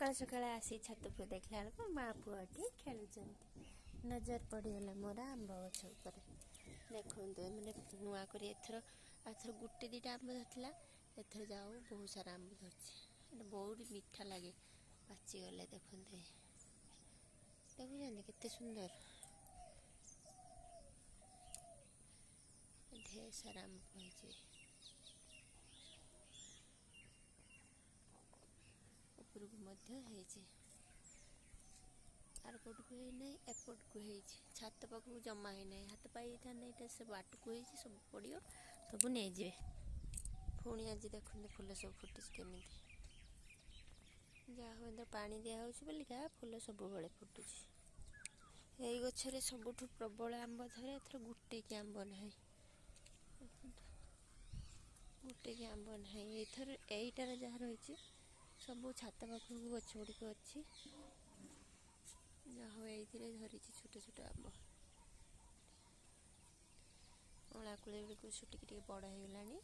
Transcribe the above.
सकाल सकाल आसी छत पर देखला बेलू माँ पुआटी खेलुंट नजर पड़गला मोर आंब गछ उपर देखते मैंने नुआ कर एथर गोटे दुटा आंब धरला एथर जाओ बहुत सारा आंब धरती बहुत मीठा लगे पाचिगले देखते देखुं केते सुंदर ढेर सारा आंब पड़े उपरकू आर पट को ना एपट को छात पाख जमा है ना हाथ पाई था सब बाट को सब पड़ो सब नहीं पुणी आज देखते फुल सब फुटी केमी जहाँ हूँ पानी दिहूँ बोलिका फुल सब बड़े फुटुची यही गचरे सबुठ प्रबल आंब धरे एथर गोटे कि आंब ना गोटे कि आंब ना एथर यहीटार जहाँ रही सब छात पाख गच गुड़िक अच्छी जहाँ ये धरी छोट छोट आंब अला कूले गुड़िक टिके बड़ हो गलानी।